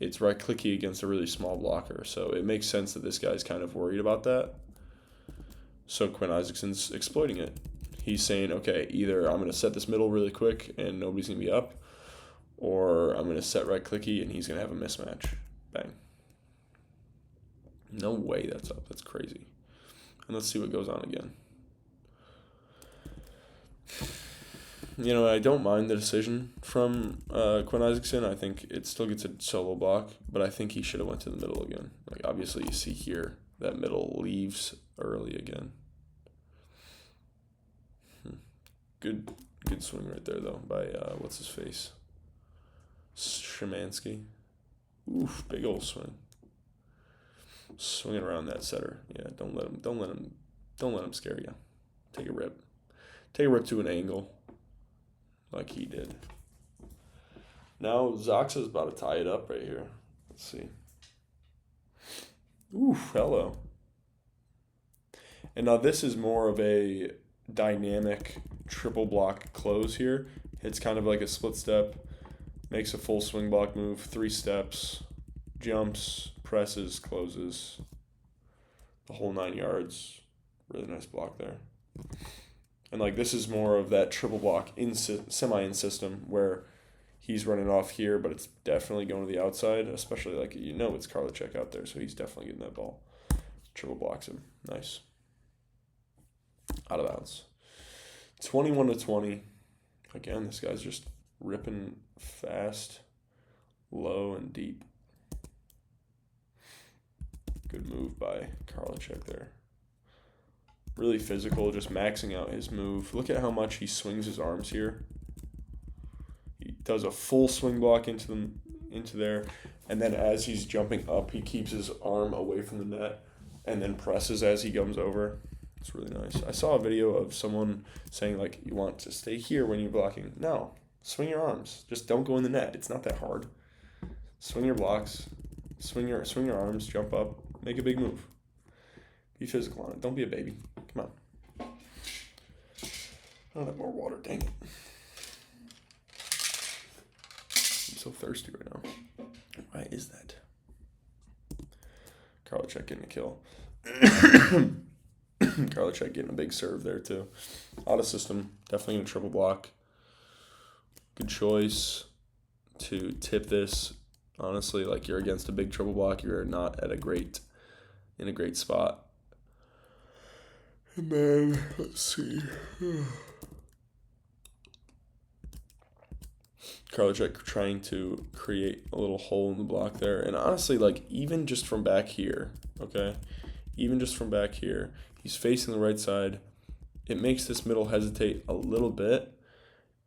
it's right clicky against a really small blocker. So it makes sense that this guy's kind of worried about that. So Quinn Isaacson's exploiting it. He's saying, okay, either I'm going to set this middle really quick and nobody's going to be up, or I'm going to set right clicky and he's going to have a mismatch. Bang. No way that's up. That's crazy. And let's see what goes on again. You know, I don't mind the decision from Quinn Isaacson. I think it still gets a solo block, but I think he should have went to the middle again. Like, obviously, you see here that middle leaves early again. Good swing right there, though, by, what's his face? Szymanski. Oof, big old swing. Swinging around that setter. Yeah, don't let him scare you. Take a rip. Take a rip to an angle like he did. Now ZAKSA is about to tie it up right here. Let's see. Ooh, hello. And now this is more of a dynamic triple block close here. It's kind of like a split step, makes a full swing block move, 3 steps, jumps, presses, closes, the whole 9 yards. Really nice block there. And like this is more of that triple block semi-in system where he's running off here, but it's definitely going to the outside, especially like, you know, it's Karlitzek out there, so he's definitely getting that ball. Triple blocks him. Nice. Out of bounds. 21-20. Again, this guy's just ripping fast, low, and deep. Good move by Karlitzek there. Really physical, just maxing out his move. Look at how much he swings his arms here. He does a full swing block into there, and then as he's jumping up, he keeps his arm away from the net and then presses as he comes over. It's really nice. I saw a video of someone saying, like, you want to stay here when you're blocking. No, swing your arms. Just don't go in the net. It's not that hard. Swing your blocks, swing your arms, jump up, make a big move. Be physical on it. Don't be a baby. Come on. I don't have more water, dang it. I'm so thirsty right now. is that? Karlitzek getting a kill. Karlitzek getting a big serve there too. Out of system, definitely gonna triple block. Good choice to tip this. Honestly, like you're against a big triple block, you're not in a great spot. And then let's see. Karlitzek trying to create a little hole in the block there. And honestly, like even just from back here, okay? Even just from back here, he's facing the right side. It makes this middle hesitate a little bit,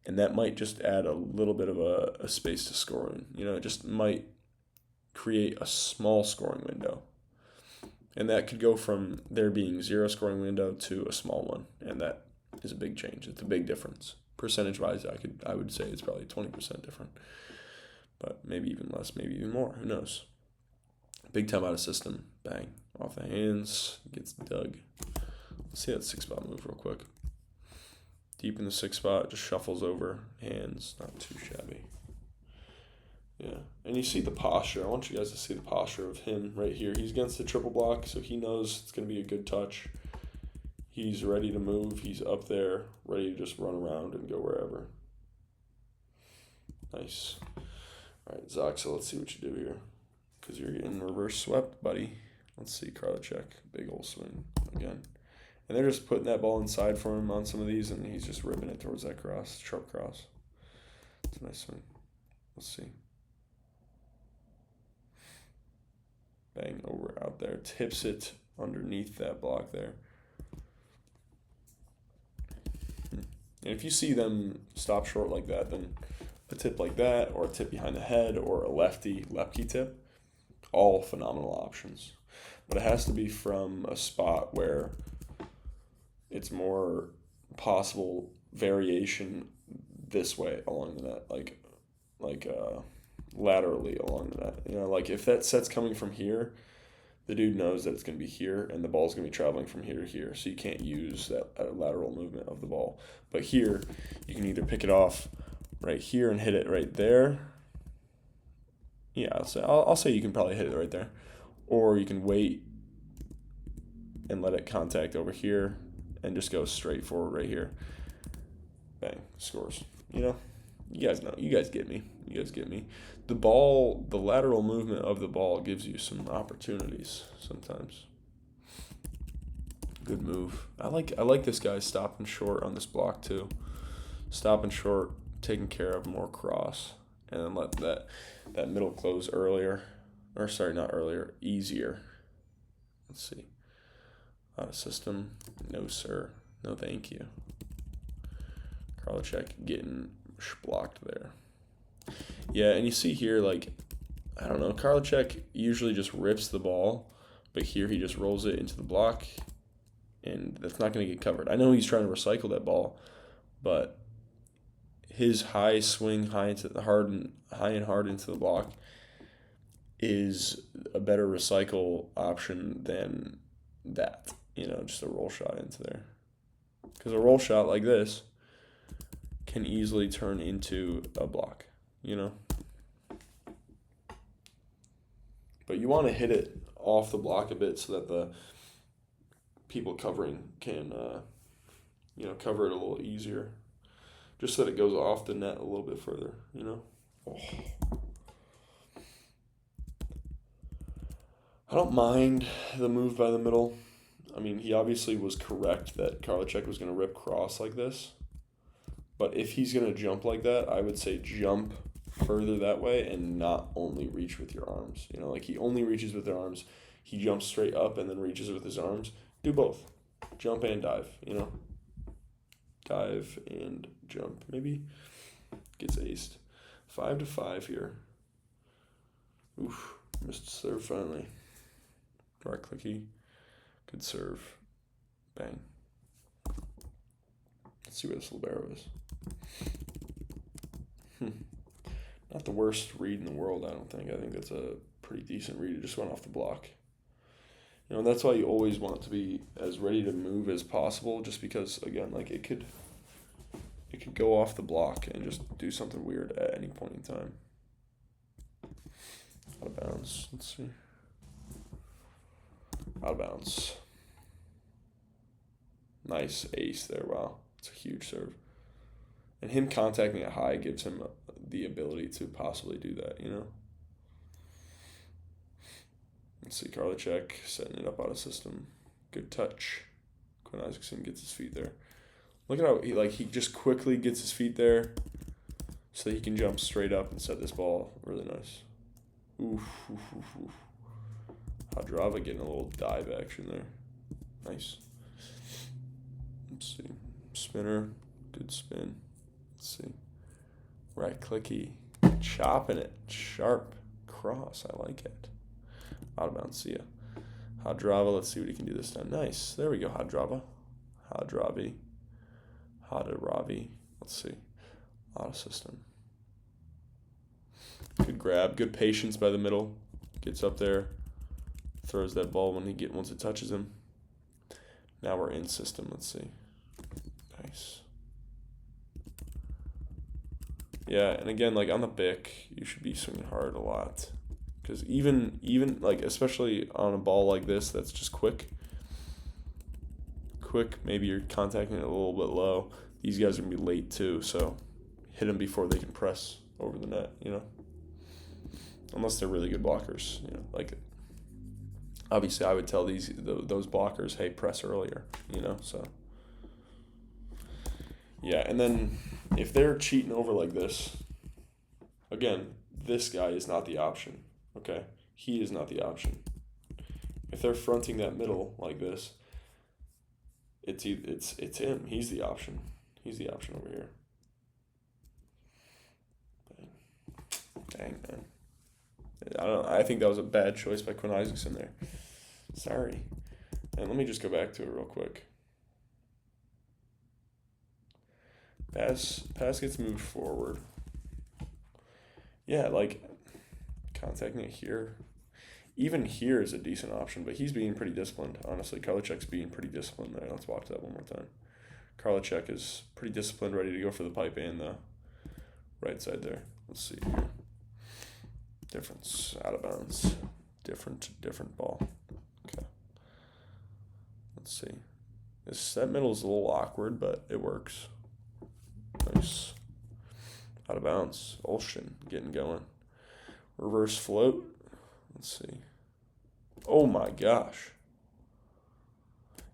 and that might just add a little bit of a space to score in. You know, it just might create a small scoring window. And that could go from there being 0 scoring window to a small one, and that is a big change. It's a big difference. Percentage-wise, I would say it's probably 20% different, but maybe even less, maybe even more. Who knows? Big time out of system. Bang. Off the hands. Gets dug. Let's see that 6-spot move real quick. Deep in the 6 spot, just shuffles over. Hands. Not too shabby. Yeah. And you see the posture. I want you guys to see the posture of him right here. He's against the triple block, so he knows it's going to be a good touch. He's ready to move. He's up there, ready to just run around and go wherever. Nice. All right, ZAKSA, let's see what you do here. Because you're getting reverse swept, buddy. Let's see, Karlitzek. Big old swing again. And they're just putting that ball inside for him on some of these, and he's just ripping it towards that cross, sharp cross. It's a nice swing. Let's see. Bang, over out there. Tips it underneath that block there. And if you see them stop short like that, then a tip like that, or a tip behind the head, or a lefty tip, all phenomenal options. But it has to be from a spot where it's more possible variation this way along the net, like laterally along the net. You know, like if that set's coming from here, the dude knows that it's going to be here, and the ball's going to be traveling from here to here, so you can't use that lateral movement of the ball. But here, you can either pick it off right here and hit it right there. Yeah, I'll say you can probably hit it right there. Or you can wait and let it contact over here and just go straight forward right here. Bang, scores. You know? You guys know. You guys get me. You guys get me. The ball, the lateral movement of the ball gives you some opportunities sometimes. Good move. I like this guy stopping short on this block too. Stopping short, taking care of more cross, and then let that middle close earlier. Or sorry, not earlier, easier. Let's see. Out of system. No, sir. No, thank you. Karlitzek getting blocked there. Yeah, and you see here, like, I don't know, Karlitzek usually just rips the ball, but here he just rolls it into the block, and that's not going to get covered. I know he's trying to recycle that ball, but his high swing, high and hard into the block is a better recycle option than that, you know, just a roll shot into there. Because a roll shot like this can easily turn into a block, you know. But you want to hit it off the block a bit so that the people covering can, cover it a little easier. Just so that it goes off the net a little bit further, you know. Oh. I don't mind the move by the middle. I mean, he obviously was correct that Karlitzek was going to rip cross like this. But if he's going to jump like that, I would say jump further that way and not only reach with your arms. You know, like he only reaches with their arms. He jumps straight up and then reaches with his arms. Do both. Jump and dive, you know. Dive and jump. Maybe gets aced. 5-5 here. Oof. Missed serve finally. Right clicky. Good serve. Bang. Let's see where this libero is. Not the worst read in the world, I don't think. I think that's a pretty decent read. It just went off the block. You know, that's why you always want to be as ready to move as possible, just because, again, like it could go off the block and just do something weird at any point in time. Out of bounds. Let's see. Out of bounds. Nice ace there. Wow. It's a huge serve. And him contacting it high gives him the ability to possibly do that, you know? Let's see. Karlitzek setting it up out of system. Good touch. Quinn Isaacson gets his feet there. Look at how he just quickly gets his feet there so that he can jump straight up and set this ball. Really nice. Oof. Hadrava getting a little dive action there. Nice. Let's see. Spinner. Good spin. Let's see. Right clicky. Chopping it. Sharp cross. I like it. Out of bounds. See ya. Hadrava. Let's see what he can do this time. Nice. There we go. Hadrava. Hadravi. Let's see. Out of system. Good grab. Good patience by the middle. Gets up there. Throws that ball once it touches him. Now we're in system. Let's see. Nice. Yeah, and again, on the Bic, you should be swinging hard a lot. Because even especially on a ball like this that's just quick, maybe you're contacting it a little bit low. These guys are going to be late too, so hit them before they can press over the net, you know? Unless they're really good blockers, you know? Obviously I would tell those blockers, hey, press earlier, you know? So, yeah, and then if they're cheating over like this, again, this guy is not the option, okay? He is not the option. If they're fronting that middle like this, it's him. He's the option. He's the option over here. Dang, man. I think that was a bad choice by Quinn Isaacson there. Sorry. And let me just go back to it real quick. Pass gets moved forward. Yeah, contacting it here. Even here is a decent option, but he's being pretty disciplined, honestly. Karlitzek's being pretty disciplined there. Let's watch that one more time. Karlitzek is pretty disciplined, ready to go for the pipe and the right side there. Let's see here. Difference, out of bounds. Different ball. Okay. Let's see. That middle is a little awkward, but it works. Nice. Out of bounds. Olsztyn getting going. Reverse float. Let's see. Oh my gosh.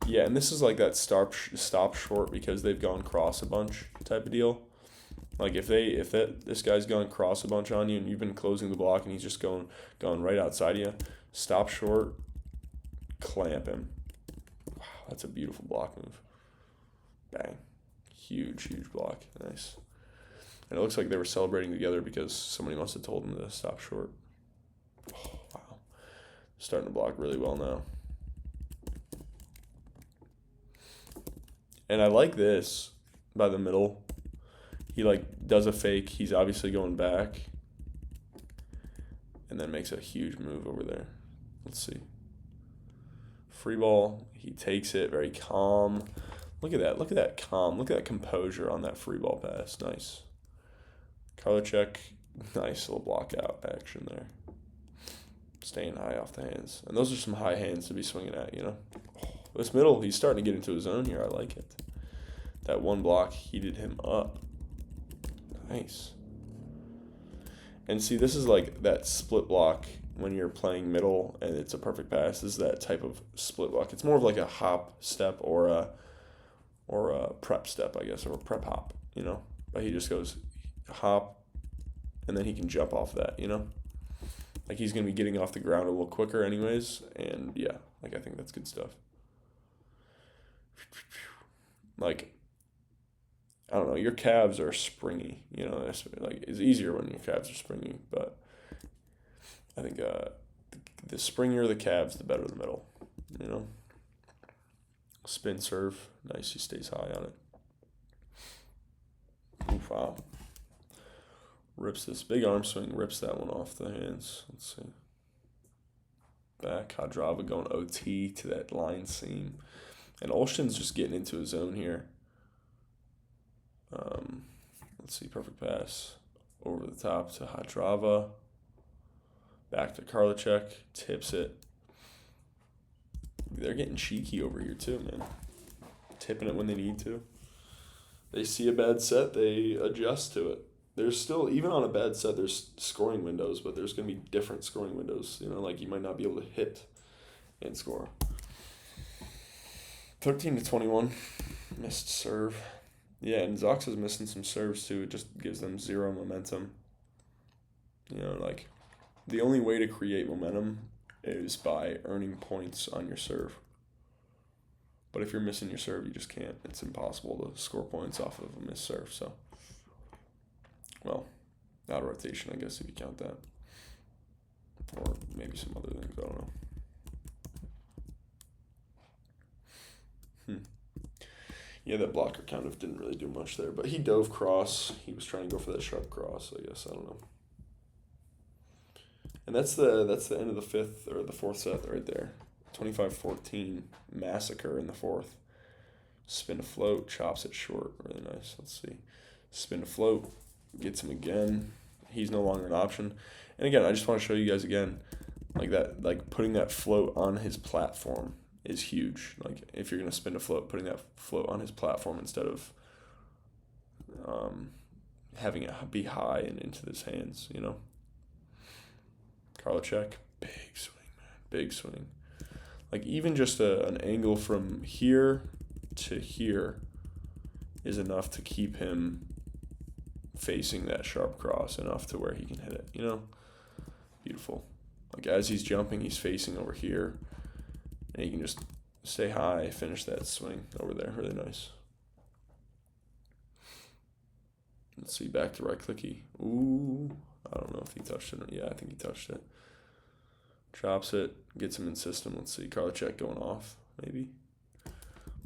Yeah, and this is that stop short because they've gone cross a bunch type of deal. If this guy's gone cross a bunch on you and you've been closing the block and he's just going right outside of you, stop short, clamp him. Wow, that's a beautiful block move. Bang. Huge block. Nice. And it looks like they were celebrating together because somebody must have told them to stop short. Oh, wow. Starting to block really well now. And I like this by the middle. He does a fake. He's obviously going back. And then makes a huge move over there. Let's see. Free ball. He takes it very calm. Look at that. Look at that calm. Look at that composure on that free ball pass. Nice. Karlitzek. Nice little block out action there. Staying high off the hands. And those are some high hands to be swinging at, you know. Oh, this middle, he's starting to get into his zone here. I like it. That one block heated him up. Nice. And see, this is that split block when you're playing middle and it's a perfect pass. This is that type of split block. It's more of a hop step or a prep step, I guess, or a prep hop, you know. But he just goes hop, and then he can jump off that, you know. He's going to be getting off the ground a little quicker anyways, and yeah, I think that's good stuff. I don't know, your calves are springy, you know. It's easier when your calves are springy, but I think the springier the calves, the better the middle, you know. Spin serve, nice, he stays high on it. Oof, wow. Rips this big arm swing, rips that one off the hands. Let's see. Back, Hadrava going OT to that line seam. And Olsztyn's just getting into his zone here. Let's see, perfect pass over the top to Hadrava. Back to Karlitzek, tips it. They're getting cheeky over here too, man. Tipping it when they need to. They see a bad set, they adjust to it. There's still, even on a bad set, there's scoring windows, but there's going to be different scoring windows. You know, like you might not be able to hit and score. 13-21. Missed serve. Yeah, and ZAKSA's missing some serves too. It just gives them zero momentum. You know, like, the only way to create momentum is by earning points on your serve. But if you're missing your serve, you just can't. It's impossible to score points off of a missed serve, so. Well, out of rotation, I guess, if you count that. Or maybe some other things, I don't know. Yeah, that blocker kind of didn't really do much there, but he dove cross. He was trying to go for that sharp cross, I guess. I don't know. And that's the end of the fifth or the fourth set right there. 25-14 massacre in the fourth. Spin to float, chops it short. Really nice. Let's see. Spin to float, gets him again. He's no longer an option. And again, I just want to show you guys again, like putting that float on his platform is huge. Like, if you're gonna spin to float, putting that float on his platform instead of having it be high and into his hands, you know. Karlitzek, big swing, man, big swing. Like, even just an angle from here to here is enough to keep him facing that sharp cross, enough to where he can hit it, you know? Beautiful. Like, as he's jumping, he's facing over here, and he can just stay high, finish that swing over there. Really nice. Let's see, back to right clicky. Ooh, I don't know if he touched it. Yeah, I think he touched it. Chops it, gets him in system. Let's see, Karlitzek going off, maybe.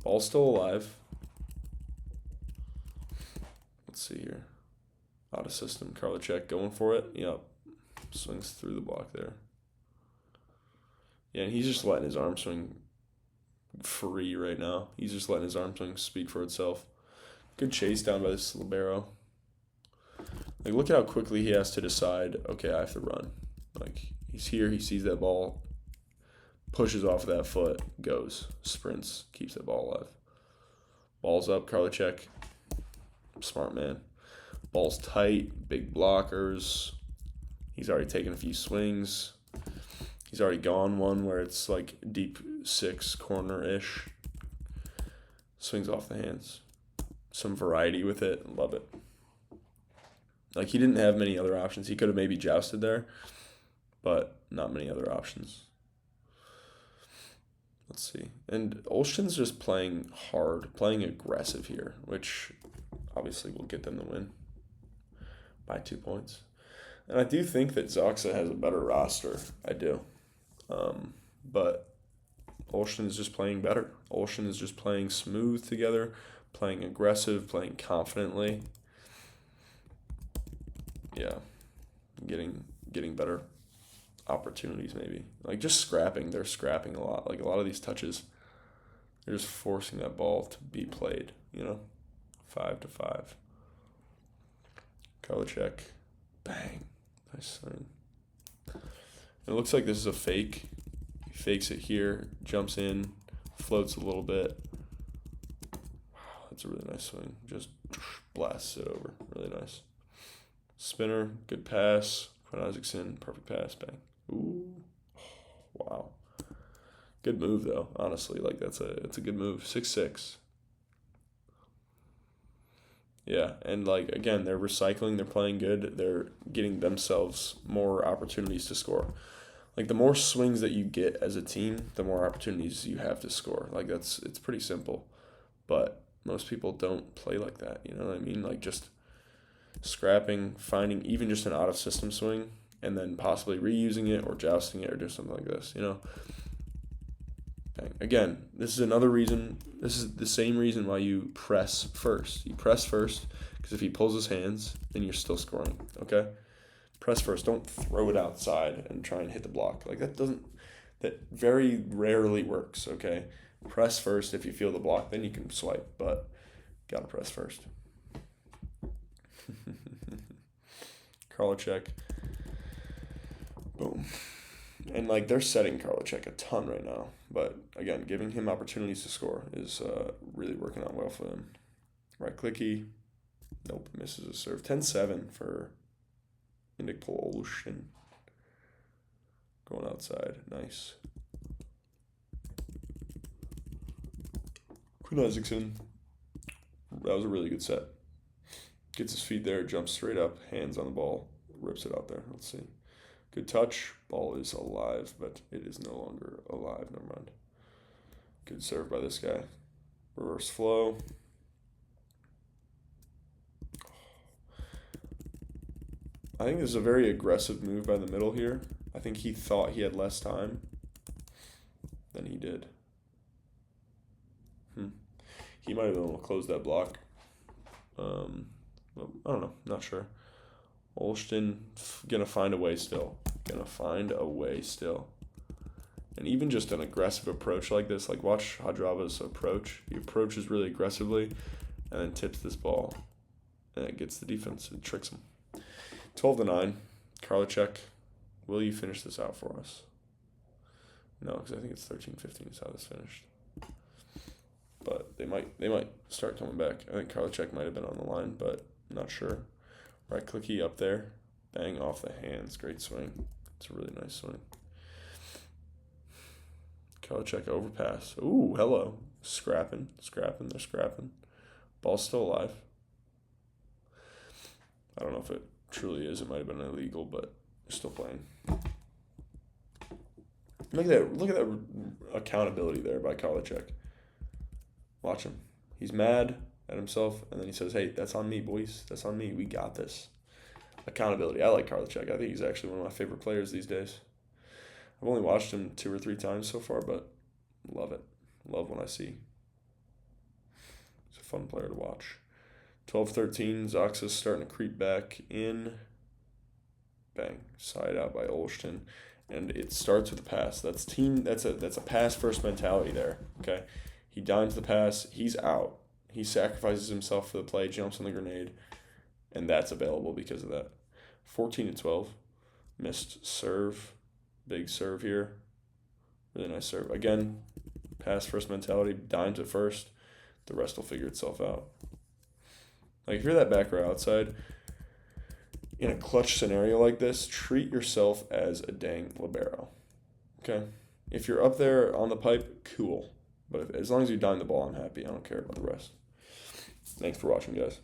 Ball's still alive. Let's see here. Out of system, Karlitzek going for it. Yep. Swings through the block there. Yeah, and he's just letting his arm swing free right now. He's just letting his arm swing speak for itself. Good chase down by this libero. Like, look at how quickly he has to decide, okay, I have to run. Like, he's here, he sees that ball, pushes off of that foot, goes, sprints, keeps that ball alive. Ball's up, Karlitzek. Smart man. Ball's tight, big blockers. He's already taken a few swings. He's already gone one where it's like deep six corner-ish. Swings off the hands. Some variety with it. Love it. Like, he didn't have many other options. He could have maybe jousted there, but not many other options. Let's see. And Olsztyn's just playing hard, playing aggressive here, which obviously will get them the win by 2 points. And I do think that ZAKSA has a better roster. I do. But Olsztyn is just playing better. Olsztyn is just playing smooth together, playing aggressive, playing confidently. Yeah, getting better opportunities maybe. Like, just scrapping. They're scrapping a lot. Like, a lot of these touches, they're just forcing that ball to be played, you know? 5-5. Karlitzek. Bang. Nice swing. It looks like this is a fake. He fakes it here, jumps in, floats a little bit. Wow, that's a really nice swing. Just blasts it over. Really nice. Spinner, good pass. Karlitzek, perfect pass. Bang. Ooh. Wow. Good move, though, honestly. Like, it's a good move. 6-6. Yeah, and, like, again, they're recycling, they're playing good, they're getting themselves more opportunities to score. Like, the more swings that you get as a team, the more opportunities you have to score. Like, it's pretty simple. But most people don't play like that, you know what I mean? Like, just scrapping, finding even just an out-of-system swing, and then possibly reusing it or jousting it or do something like this, you know? Again, this is another reason, this is the same reason why you press first. You press first, because if he pulls his hands, then you're still scoring, okay? Press first. Don't throw it outside and try and hit the block. Like, that very rarely works, okay? Press first. If you feel the block, then you can swipe, but gotta press first. Karlitzek. Boom. And, like, they're setting Karlitzek a ton right now. But, again, giving him opportunities to score is really working out well for them. Right clicky. Nope, misses a serve. 10-7 for Olsztyn. Going outside. Nice. Karlitzek. That was a really good set. Gets his feet there, jumps straight up, hands on the ball, rips it out there. Let's see. Good touch. Ball is alive, but it is no longer alive. Never mind. Good serve by this guy. Reverse flow. I think this is a very aggressive move by the middle here. I think he thought he had less time than he did. He might have been able to close that block. Well, I don't know. Not sure. Olsztyn gonna find a way still. And even just an aggressive approach like this, like watch Hadrava's approach. He approaches really aggressively and then tips this ball. And it gets the defense. It tricks him. 12-9. Karlitzek, will you finish this out for us? No, because I think it's 13-15 is how this finished. But they might start coming back. I think Karlitzek might have been on the line, but I'm not sure. Right clicky up there. Bang off the hands. Great swing. It's a really nice swing. Karlitzek overpass. Ooh, hello. Scrapping. They're scrapping. Ball's still alive. I don't know if it truly is. It might have been illegal, but they're still playing. Look at that accountability there by Karlitzek. Watch him. He's mad at himself, and then he says, hey, that's on me, boys. That's on me. We got this. Accountability. I like Karlitzek. I think he's actually one of my favorite players these days. I've only watched him 2 or 3 times so far, but love it. Love when I see. He's a fun player to watch. 12-13. ZAKSA's starting to creep back in. Bang. Side out by Olsztyn. And it starts with a pass. That's a pass first mentality there. Okay. He dimes the pass. He's out. He sacrifices himself for the play, jumps on the grenade, and that's available because of that. 14-12. Missed serve. Big serve here. Really nice serve. Again, pass first mentality. Dimes it first. The rest will figure itself out. Like, if you're that back row outside, in a clutch scenario like this, treat yourself as a dang libero. Okay? If you're up there on the pipe, cool. But as long as you dime the ball, I'm happy. I don't care about the rest. Thanks for watching, guys.